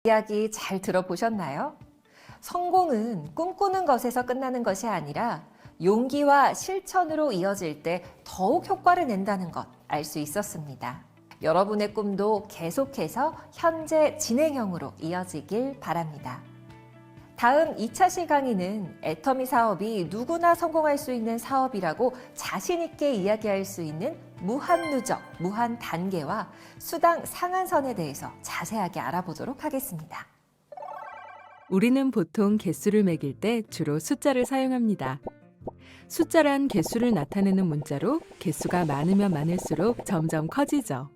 이야기 잘 들어보셨나요? 성공은 꿈꾸는 것에서 끝나는 것이 아니라 용기와 실천으로 이어질 때 더욱 효과를 낸다는 것 알 수 있었습니다. 여러분의 꿈도 계속해서 현재 진행형으로 이어지길 바랍니다. 다음 2차 실강의는 애터미 사업이 누구나 성공할 수 있는 사업이라고 자신 있게 이야기할 수 있는 무한 누적, 무한 단계와 수당 상한선에 대해서 자세하게 알아보도록 하겠습니다. 우리는 보통 개수를 매길 때 주로 숫자를 사용합니다. 숫자란 개수를 나타내는 문자로 개수가 많으면 많을수록 점점 커지죠.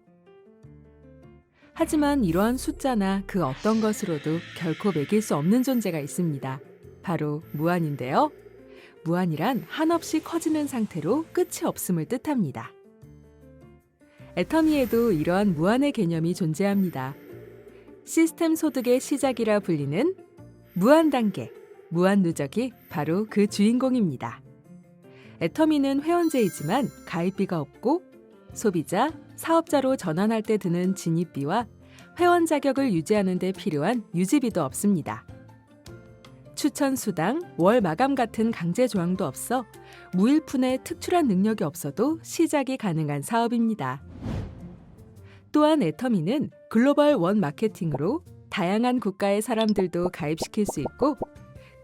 하지만 이러한 숫자나 그 어떤 것으로도 결코 매길 수 없는 존재가 있습니다. 바로 무한인데요. 무한이란 한없이 커지는 상태로 끝이 없음을 뜻합니다. 애터미에도 이러한 무한의 개념이 존재합니다. 시스템 소득의 시작이라 불리는 무한 단계, 무한 누적이 바로 그 주인공입니다. 애터미는 회원제이지만 가입비가 없고 소비자, 사업자로 전환할 때 드는 진입비와 회원 자격을 유지하는 데 필요한 유지비도 없습니다. 추천 수당, 월 마감 같은 강제 조항도 없어 무일푼의 특출한 능력이 없어도 시작이 가능한 사업입니다. 또한 애터미는 글로벌 원 마케팅으로 다양한 국가의 사람들도 가입시킬 수 있고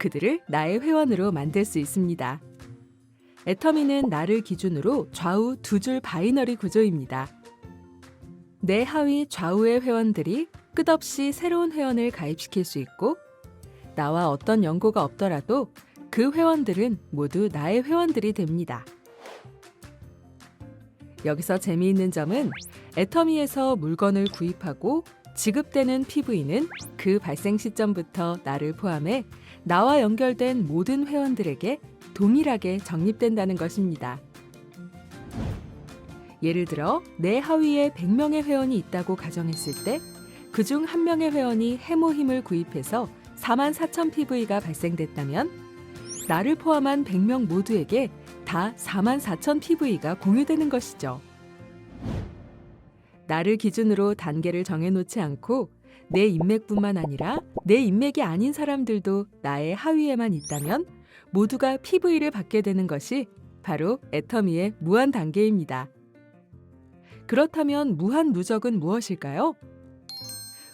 그들을 나의 회원으로 만들 수 있습니다. 애터미는 나를 기준으로 좌우 두 줄 바이너리 구조입니다. 내 하위 좌우의 회원들이 끝없이 새로운 회원을 가입시킬 수 있고 나와 어떤 연고가 없더라도 그 회원들은 모두 나의 회원들이 됩니다. 여기서 재미있는 점은 애터미에서 물건을 구입하고 지급되는 PV는 그 발생 시점부터 나를 포함해 나와 연결된 모든 회원들에게 동일하게 적립된다는 것입니다. 예를 들어 내 하위에 100명의 회원이 있다고 가정했을 때 그중 1명의 회원이 해모 힘을 구입해서 44,000 PV가 발생됐다면 나를 포함한 100명 모두에게 다 44,000 PV가 공유되는 것이죠. 나를 기준으로 단계를 정해놓지 않고 내 인맥뿐만 아니라 내 인맥이 아닌 사람들도 나의 하위에만 있다면 모두가 PV를 받게 되는 것이 바로 애터미의 무한 단계입니다. 그렇다면 무한 누적은 무엇일까요?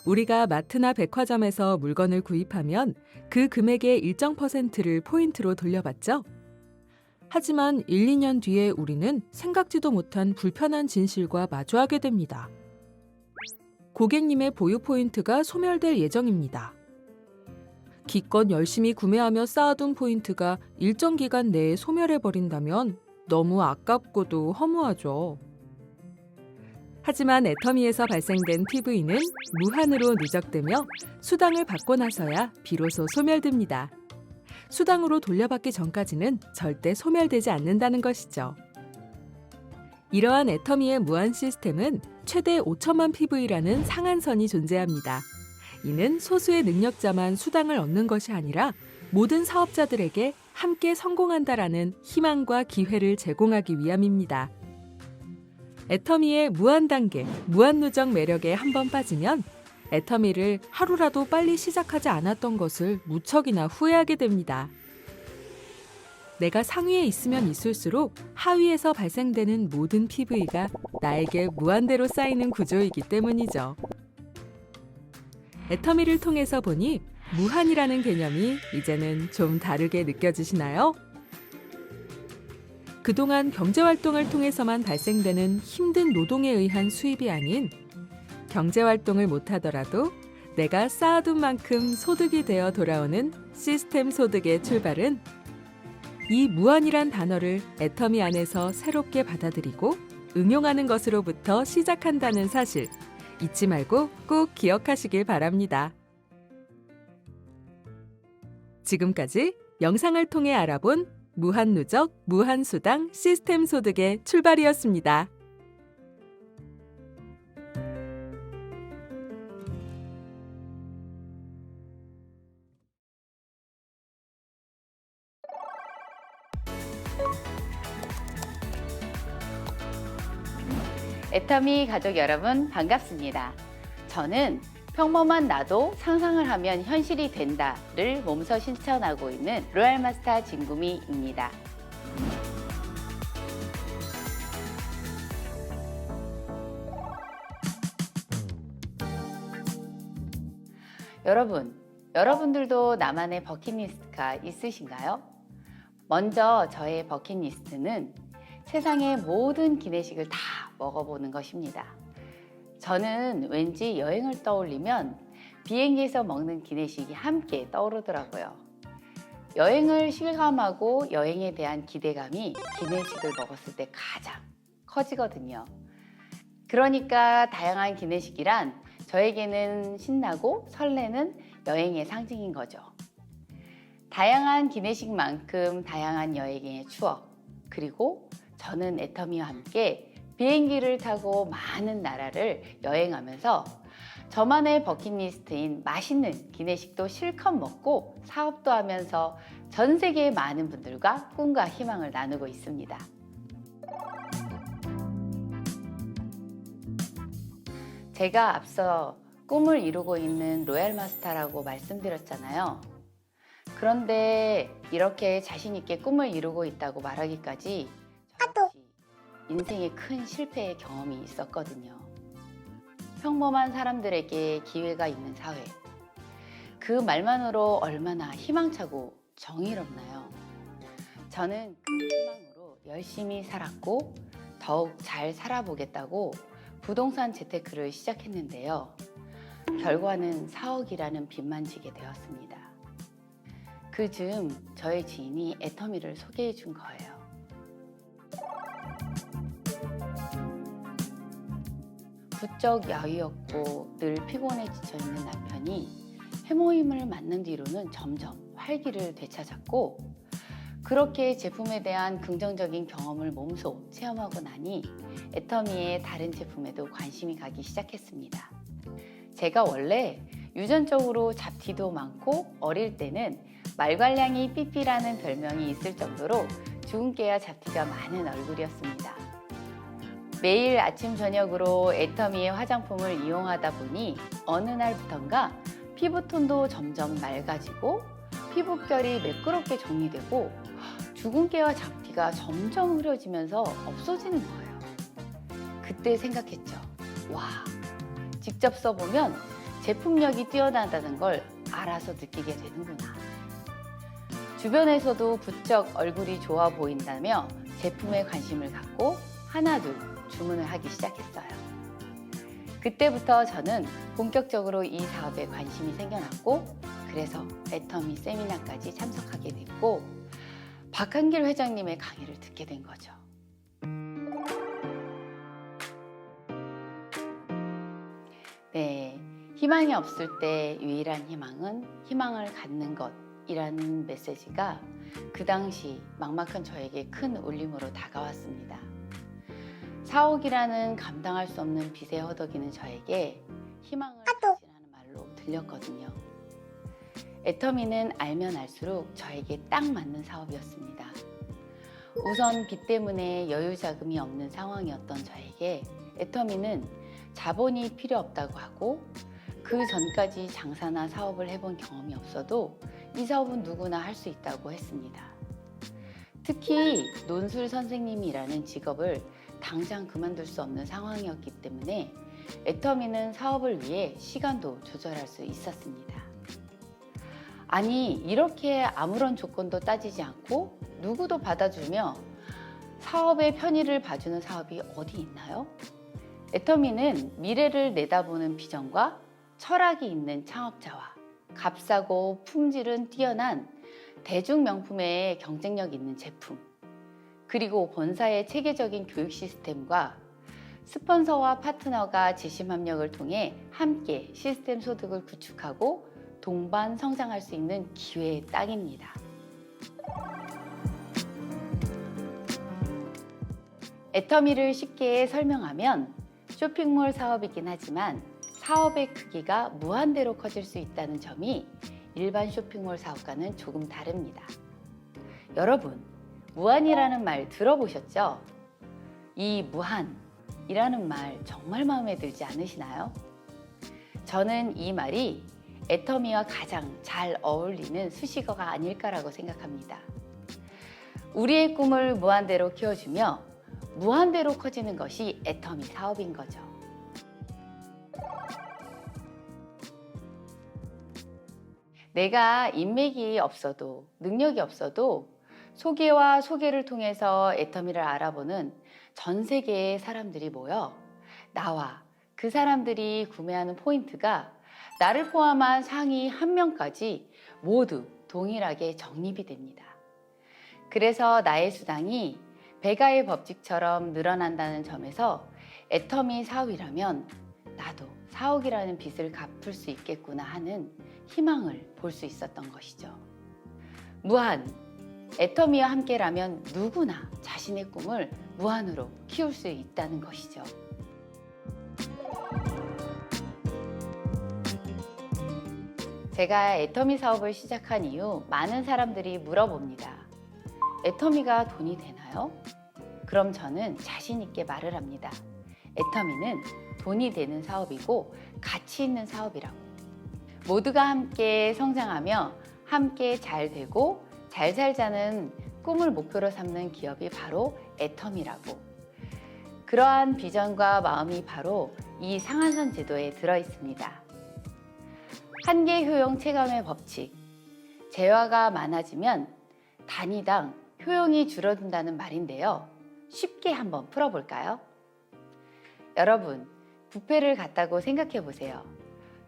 우리가 마트나 백화점에서 물건을 구입하면 그 금액의 일정 %를 포인트로 돌려받죠. 하지만 1, 2년 뒤에 우리는 생각지도 못한 불편한 진실과 마주하게 됩니다. 고객님의 보유 포인트가 소멸될 예정입니다. 기껏 열심히 구매하며 쌓아둔 포인트가 일정 기간 내에 소멸해버린다면 너무 아깝고도 허무하죠. 하지만 애터미에서 발생된 PV는 무한으로 누적되며 수당을 받고 나서야 비로소 소멸됩니다. 수당으로 돌려받기 전까지는 절대 소멸되지 않는다는 것이죠. 이러한 애터미의 무한 시스템은 최대 5천만 PV라는 상한선이 존재합니다. 이는 소수의 능력자만 수당을 얻는 것이 아니라 모든 사업자들에게 함께 성공한다라는 희망과 기회를 제공하기 위함입니다. 애터미의 무한 단계, 무한 누적 매력에 한번 빠지면 애터미를 하루라도 빨리 시작하지 않았던 것을 무척이나 후회하게 됩니다. 내가 상위에 있으면 있을수록 하위에서 발생되는 모든 PV가 나에게 무한대로 쌓이는 구조이기 때문이죠. 애터미를 통해서 보니 무한이라는 개념이 이제는 좀 다르게 느껴지시나요? 그동안 경제활동을 통해서만 발생되는 힘든 노동에 의한 수입이 아닌 경제활동을 못하더라도 내가 쌓아둔 만큼 소득이 되어 돌아오는 시스템 소득의 출발은 이 무한이란 단어를 애터미 안에서 새롭게 받아들이고 응용하는 것으로부터 시작한다는 사실 잊지 말고 꼭 기억하시길 바랍니다. 지금까지 영상을 통해 알아본 무한 누적, 무한 수당, 시스템 소득의 출발이었습니다. 애터미 가족 여러분 반갑습니다. 저는 평범한 나도 상상을 하면 현실이 된다를 몸소 실천하고 있는 로얄마스터 진구미입니다. 여러분들도 나만의 버킷리스트가 있으신가요? 먼저 저의 버킷리스트는 세상의 모든 기내식을 다 먹어보는 것입니다. 저는 왠지 여행을 떠올리면 비행기에서 먹는 기내식이 함께 떠오르더라고요. 여행을 실감하고 여행에 대한 기대감이 기내식을 먹었을 때 가장 커지거든요. 그러니까 다양한 기내식이란 저에게는 신나고 설레는 여행의 상징인 거죠. 다양한 기내식만큼 다양한 여행의 추억, 그리고 저는 애터미와 함께 비행기를 타고 많은 나라를 여행하면서 저만의 버킷리스트인 맛있는 기내식도 실컷 먹고 사업도 하면서 전 세계의 많은 분들과 꿈과 희망을 나누고 있습니다. 제가 앞서 꿈을 이루고 있는 로얄마스터라고 말씀드렸잖아요. 그런데 이렇게 자신 있게 꿈을 이루고 있다고 말하기까지 저 역시 인생의 큰 실패의 경험이 있었거든요. 평범한 사람들에게 기회가 있는 사회. 그 말만으로 얼마나 희망차고 정의롭나요? 저는 그 희망으로 열심히 살았고 더욱 잘 살아보겠다고 부동산 재테크를 시작했는데요. 결과는 4억이라는 빚만 지게 되었습니다. 그 즈음 저의 지인이 애터미를 소개해 준 거예요. 부쩍 야위었고 늘 피곤해 지쳐있는 남편이 해모임을 맞는 뒤로는 점점 활기를 되찾았고, 그렇게 제품에 대한 긍정적인 경험을 몸소 체험하고 나니 애터미의 다른 제품에도 관심이 가기 시작했습니다. 제가 원래 유전적으로 잡티도 많고 어릴 때는 말괄량이 삐삐라는 별명이 있을 정도로 주근깨와 잡티가 많은 얼굴이었습니다. 매일 아침 저녁으로 애터미의 화장품을 이용하다 보니 어느 날부턴가 피부톤도 점점 맑아지고 피부결이 매끄럽게 정리되고 주근깨와 잡티가 점점 흐려지면서 없어지는 거예요. 그때 생각했죠. 와, 직접 써보면 제품력이 뛰어나다는 걸 알아서 느끼게 되는구나. 주변에서도 부쩍 얼굴이 좋아 보인다며 제품에 관심을 갖고 하나둘 주문을 하기 시작했어요. 그때부터 저는 본격적으로 이 사업에 관심이 생겨났고, 그래서 애터미 세미나까지 참석하게 됐고 박한길 회장님의 강의를 듣게 된 거죠. 네, 희망이 없을 때 유일한 희망은 희망을 갖는 것이라는 메시지가 그 당시 막막한 저에게 큰 울림으로 다가왔습니다. 4억이라는 감당할 수 없는 빚에 허덕이는 저에게 희망을 가지라는 말로 들렸거든요. 애터미는 알면 알수록 저에게 딱 맞는 사업이었습니다. 우선 빚 때문에 여유 자금이 없는 상황이었던 저에게 애터미는 자본이 필요 없다고 하고, 그 전까지 장사나 사업을 해본 경험이 없어도 이 사업은 누구나 할 수 있다고 했습니다. 특히 논술 선생님이라는 직업을 당장 그만둘 수 없는 상황이었기 때문에 애터미는 사업을 위해 시간도 조절할 수 있었습니다. 아니, 이렇게 아무런 조건도 따지지 않고 누구도 받아주며 사업의 편의를 봐주는 사업이 어디 있나요? 애터미는 미래를 내다보는 비전과 철학이 있는 창업자와 값싸고 품질은 뛰어난 대중명품의 경쟁력 있는 제품, 그리고 본사의 체계적인 교육 시스템과 스폰서와 파트너가 재심 협력을 통해 함께 시스템 소득을 구축하고 동반 성장할 수 있는 기회의 땅입니다. 애터미를 쉽게 설명하면 쇼핑몰 사업이긴 하지만 사업의 크기가 무한대로 커질 수 있다는 점이 일반 쇼핑몰 사업과는 조금 다릅니다. 여러분, 무한이라는 말 들어보셨죠? 이 무한이라는 말 정말 마음에 들지 않으시나요? 저는 이 말이 애터미와 가장 잘 어울리는 수식어가 아닐까라고 생각합니다. 우리의 꿈을 무한대로 키워주며 무한대로 커지는 것이 애터미 사업인 거죠. 내가 인맥이 없어도 능력이 없어도 소개와 소개를 통해서 애터미를 알아보는 전 세계의 사람들이 모여 나와 그 사람들이 구매하는 포인트가 나를 포함한 상위 1명까지 모두 동일하게 적립이 됩니다. 그래서 나의 수당이 배가의 법칙처럼 늘어난다는 점에서 애터미 사업이라면 나도 4억이라는 빚을 갚을 수 있겠구나 하는 희망을 볼 수 있었던 것이죠. 무한, 애터미와 함께라면 누구나 자신의 꿈을 무한으로 키울 수 있다는 것이죠. 제가 애터미 사업을 시작한 이후 많은 사람들이 물어봅니다. 애터미가 돈이 되나요? 그럼 저는 자신 있게 말을 합니다. 애터미는 돈이 되는 사업이고 가치 있는 사업이라고. 모두가 함께 성장하며 함께 잘 되고 잘 살자는 꿈을 목표로 삼는 기업이 바로 애터미라고. 그러한 비전과 마음이 바로 이 상한선 제도에 들어 있습니다. 한계 효용 체감의 법칙. 재화가 많아지면 단위당 효용이 줄어든다는 말인데요. 쉽게 한번 풀어볼까요? 여러분, 뷔페를 갔다고 생각해 보세요.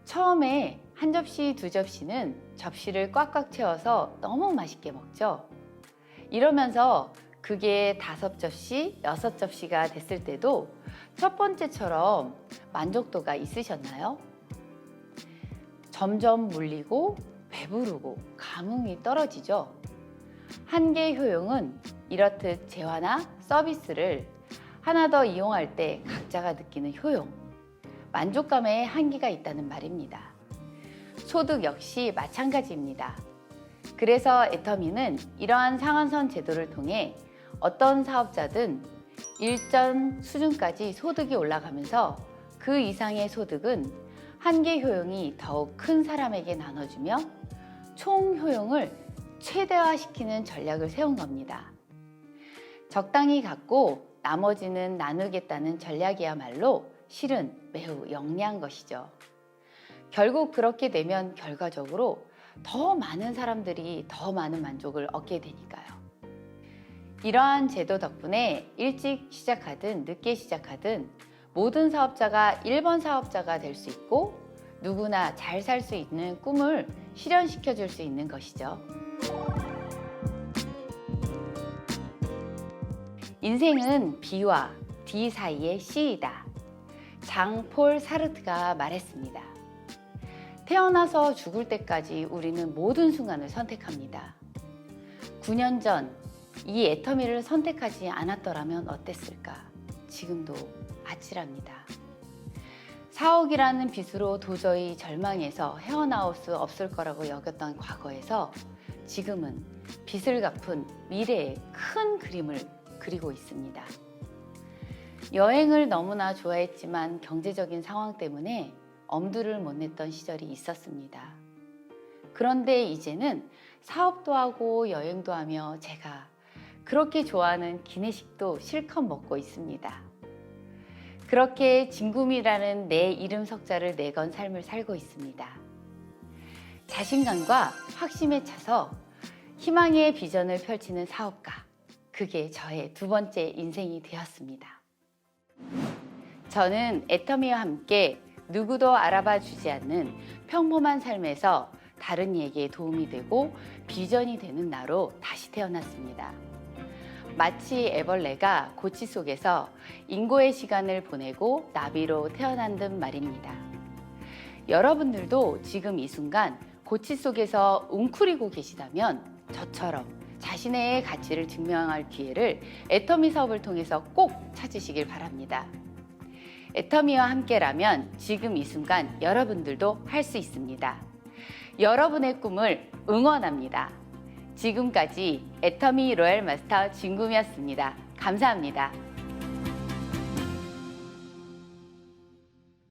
처음에 한 접시, 두 접시는 접시를 꽉꽉 채워서 너무 맛있게 먹죠. 이러면서 그게 5접시, 6접시가 됐을 때도 첫 번째처럼 만족도가 있으셨나요? 점점 물리고 배부르고 감흥이 떨어지죠. 한계 효용은 이렇듯 재화나 서비스를 하나 더 이용할 때 각자가 느끼는 효용, 만족감에 한계가 있다는 말입니다. 소득 역시 마찬가지입니다. 그래서 애터미는 이러한 상한선 제도를 통해 어떤 사업자든 일정 수준까지 소득이 올라가면서 그 이상의 소득은 한계 효용이 더욱 큰 사람에게 나눠주며 총 효용을 최대화시키는 전략을 세운 겁니다. 적당히 갖고 나머지는 나누겠다는 전략이야말로 실은 매우 영리한 것이죠. 결국 그렇게 되면 결과적으로 더 많은 사람들이 더 많은 만족을 얻게 되니까요. 이러한 제도 덕분에 일찍 시작하든 늦게 시작하든 모든 사업자가 1번 사업자가 될 수 있고 누구나 잘 살 수 있는 꿈을 실현시켜 줄 수 있는 것이죠. 인생은 B와 D 사이의 C이다. 장폴 사르트가 말했습니다. 태어나서 죽을 때까지 우리는 모든 순간을 선택합니다. 9년 전 이 애터미를 선택하지 않았더라면 어땠을까? 지금도 아찔합니다. 4억이라는 빚으로 도저히 절망해서 헤어나올 수 없을 거라고 여겼던 과거에서 지금은 빚을 갚은 미래의 큰 그림을 그리고 있습니다. 여행을 너무나 좋아했지만 경제적인 상황 때문에 엄두를 못 냈던 시절이 있었습니다. 그런데 이제는 사업도 하고 여행도 하며 제가 그렇게 좋아하는 기내식도 실컷 먹고 있습니다. 그렇게 진구미라는 내 이름 석자를 내건 삶을 살고 있습니다. 자신감과 확신에 차서 희망의 비전을 펼치는 사업가. 그게 저의 두 번째 인생이 되었습니다. 저는 애터미와 함께 누구도 알아봐 주지 않는 평범한 삶에서 다른 이에게 도움이 되고 비전이 되는 나로 다시 태어났습니다. 마치 애벌레가 고치 속에서 인고의 시간을 보내고 나비로 태어난 듯 말입니다. 여러분들도 지금 이 순간 고치 속에서 웅크리고 계시다면 저처럼 자신의 가치를 증명할 기회를 애터미 사업을 통해서 꼭 찾으시길 바랍니다. 애터미와 함께라면 지금 이 순간 여러분들도 할 수 있습니다. 여러분의 꿈을 응원합니다. 지금까지 애터미 로얄 마스터 진구미였습니다. 감사합니다.